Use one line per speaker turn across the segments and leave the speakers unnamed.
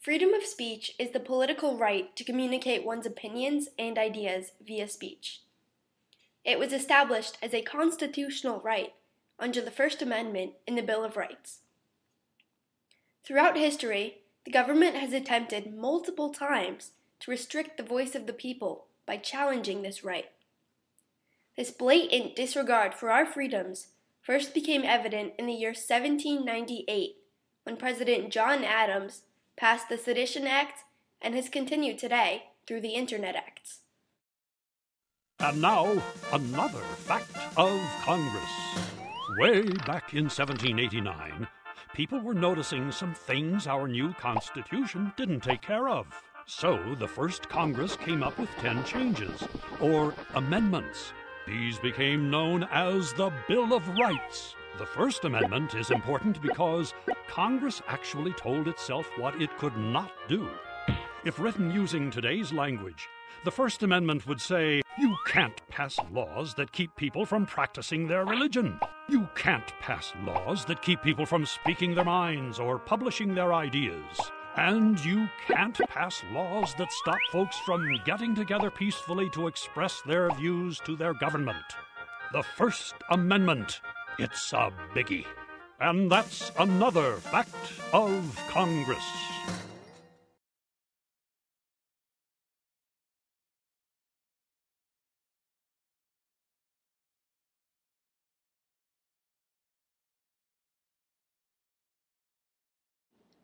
Freedom of speech is the political right to communicate one's opinions and ideas via speech. It was established as a constitutional right under the First Amendment in the Bill of Rights. Throughout history, the government has attempted multiple times to restrict the voice of the people by challenging this right. This blatant disregard for our freedoms first became evident in the year 1798 when President John Adams passed the Sedition Act and has continued today through the Internet Acts.
And now, another fact of Congress. Way back in 1789, people were noticing some things our new Constitution didn't take care of. So the first Congress came up with 10 changes, or amendments. These became known as the Bill of Rights. The First Amendment is important because Congress actually told itself what it could not do. If written using today's language, the First Amendment would say, you can't pass laws that keep people from practicing their religion. You can't pass laws that keep people from speaking their minds or publishing their ideas. And you can't pass laws that stop folks from getting together peacefully to express their views to their government. The First Amendment, it's a biggie. And that's another fact of Congress.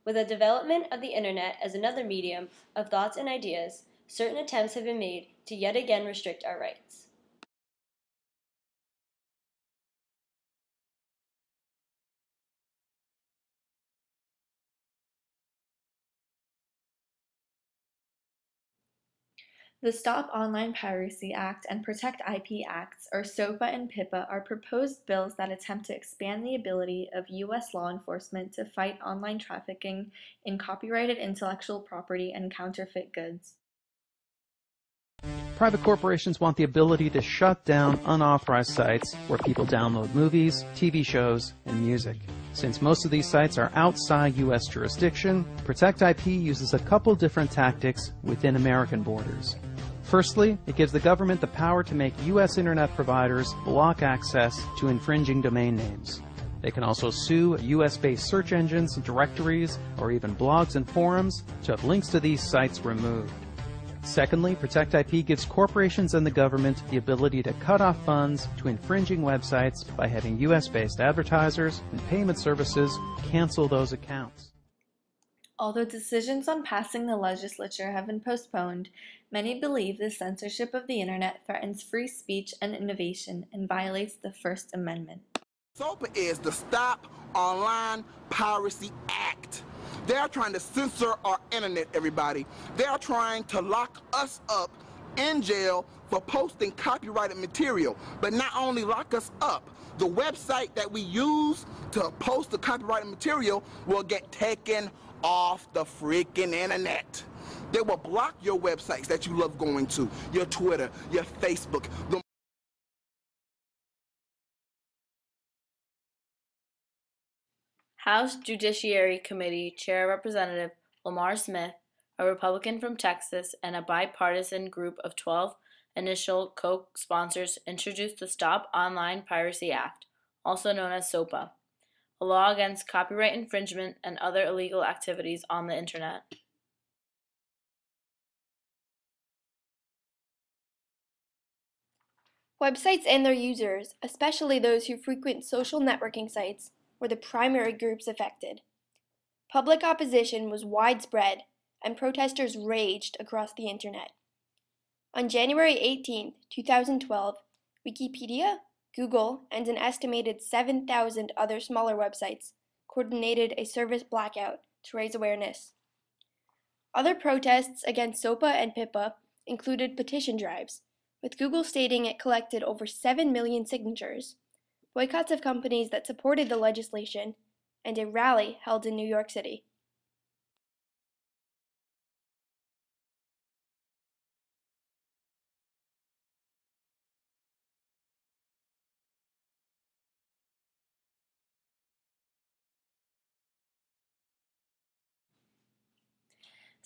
With the development of the Internet as another medium of thoughts and ideas, certain attempts have been made to yet again restrict our rights.
The Stop Online Piracy Act and Protect IP Acts, or SOPA and PIPA, are proposed bills that attempt to expand the ability of U.S. law enforcement to fight online trafficking in copyrighted intellectual property and counterfeit goods.
Private corporations want the ability to shut down unauthorized sites where people download movies, TV shows, and music. Since most of these sites are outside U.S. jurisdiction, Protect IP uses a couple different tactics within American borders. Firstly, it gives the government the power to make U.S. internet providers block access to infringing domain names. They can also sue U.S.-based search engines, directories, or even blogs and forums to have links to these sites removed. Secondly, Protect IP gives corporations and the government the ability to cut off funds to infringing websites by having U.S.-based advertisers and payment services cancel those accounts.
Although decisions on passing the legislature have been postponed, many believe the censorship of the Internet threatens free speech and innovation and violates the First Amendment.
SOPA is the Stop Online Piracy Act. They are trying to censor our internet, everybody. They are trying to lock us up in jail for posting copyrighted material. But not only lock us up, the website that we use to post the copyrighted material will get taken off the freaking internet. They will block your websites that you love going to, your Twitter, your Facebook.
House Judiciary Committee Chair Representative Lamar Smith, a Republican from Texas, and a bipartisan group of 12 initial co-sponsors introduced the Stop Online Piracy Act, also known as SOPA, a law against copyright infringement and other illegal activities on the Internet.
Websites and their users, especially those who frequent social networking sites, were the primary groups affected. Public opposition was widespread, and protesters raged across the Internet. On January 18, 2012, Wikipedia, Google, and an estimated 7,000 other smaller websites coordinated a service blackout to raise awareness. Other protests against SOPA and PIPA included petition drives, with Google stating it collected over 7 million signatures, boycotts of companies that supported the legislation, and a rally held in New York City.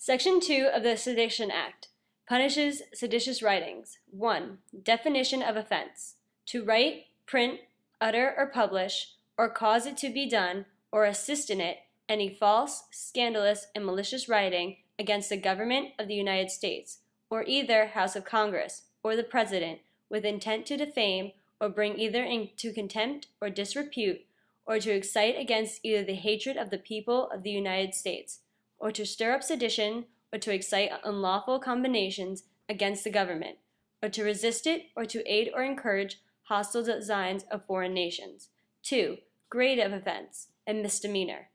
Section 2 of the Sedition Act punishes seditious writings. 1. Definition of offense: to write, print, utter, or publish, or cause it to be done, or assist in it, any false, scandalous, and malicious writing against the government of the United States, or either House of Congress, or the President, with intent to defame, or bring either into contempt or disrepute, or to excite against either the hatred of the people of the United States, or to stir up sedition, or to excite unlawful combinations against the government, or to resist it, or to aid or encourage hostile designs of foreign nations. 2. Grade of offense: a misdemeanor.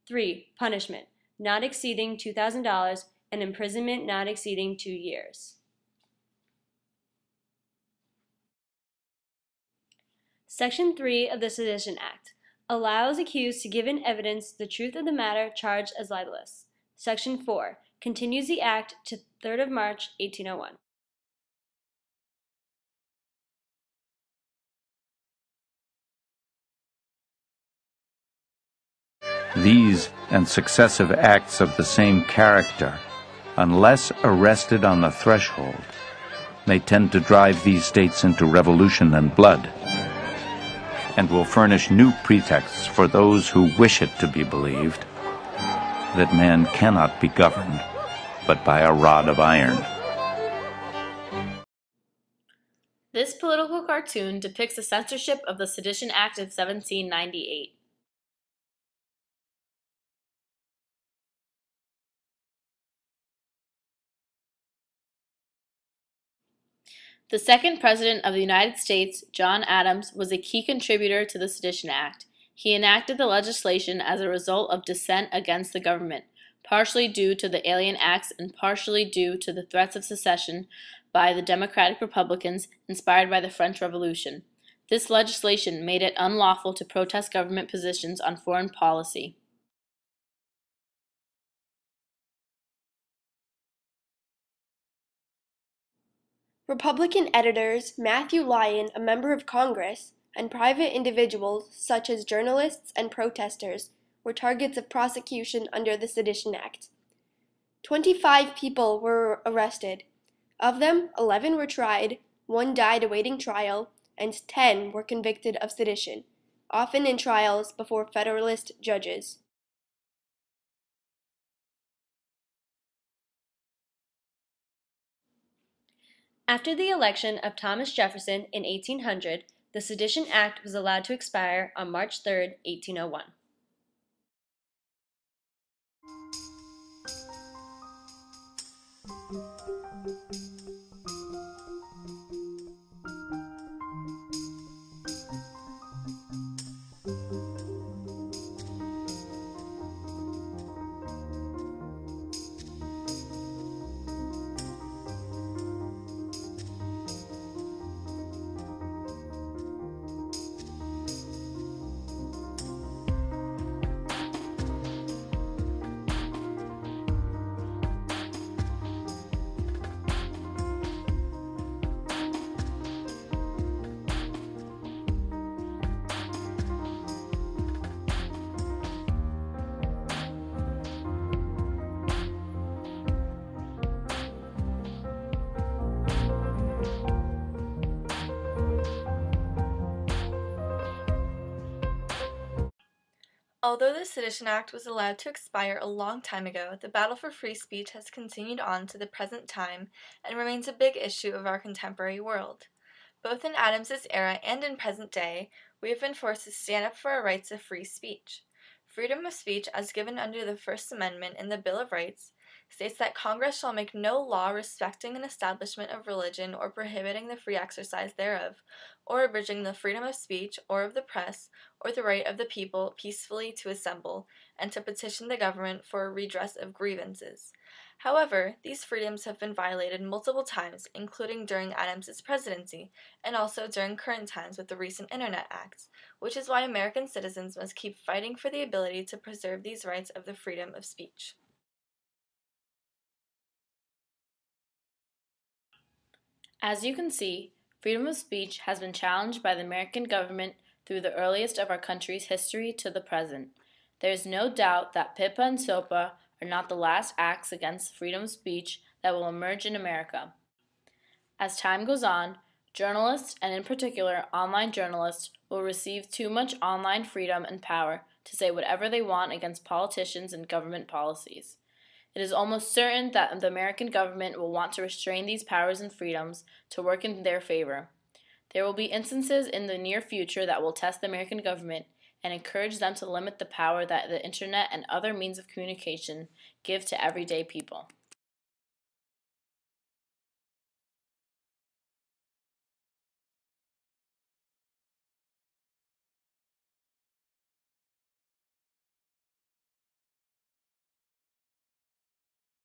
3. Punishment: not exceeding $2,000 and imprisonment not exceeding 2 years. Section 3 of the Sedition Act allows accused to give in evidence the truth of the matter charged as libelous. Section 4 continues the Act to 3rd of March, 1801.
These and successive acts of the same character, unless arrested on the threshold, may tend to drive these states into revolution and blood, and will furnish new pretexts for those who wish it to be believed that man cannot be governed but by a rod of iron.
This political cartoon depicts the censorship of the Sedition Act of 1798. The second President of the United States, John Adams, was a key contributor to the Sedition Act. He enacted the legislation as a result of dissent against the government, partially due to the Alien Acts and partially due to the threats of secession by the Democratic Republicans inspired by the French Revolution. This legislation made it unlawful to protest government positions on foreign policy.
Republican editors Matthew Lyon, a member of Congress, and private individuals such as journalists and protesters were targets of prosecution under the Sedition Act. 25 people were arrested. Of them, 11 were tried, 1 died awaiting trial, and 10 were convicted of sedition, often in trials before Federalist judges. After the election of Thomas Jefferson in 1800, the Sedition Act was allowed to expire on March 3, 1801.
Although the Sedition Act was allowed to expire a long time ago, the battle for free speech has continued on to the present time and remains a big issue of our contemporary world. Both in Adams's era and in present day, we have been forced to stand up for our rights of free speech. Freedom of speech, as given under the First Amendment in the Bill of Rights, states that Congress shall make no law respecting an establishment of religion or prohibiting the free exercise thereof, or abridging the freedom of speech or of the press, or the right of the people peacefully to assemble, and to petition the government for a redress of grievances. However, these freedoms have been violated multiple times, including during Adams's presidency, and also during current times with the recent Internet Acts, which is why American citizens must keep fighting for the ability to preserve these rights of the freedom of speech.
As you can see, freedom of speech has been challenged by the American government through the earliest of our country's history to the present. There is no doubt that PIPA and SOPA are not the last acts against freedom of speech that will emerge in America. As time goes on, journalists, and in particular online journalists, will receive too much online freedom and power to say whatever they want against politicians and government policies. It is almost certain that the American government will want to restrain these powers and freedoms to work in their favor. There will be instances in the near future that will test the American government and encourage them to limit the power that the internet and other means of communication give to everyday people.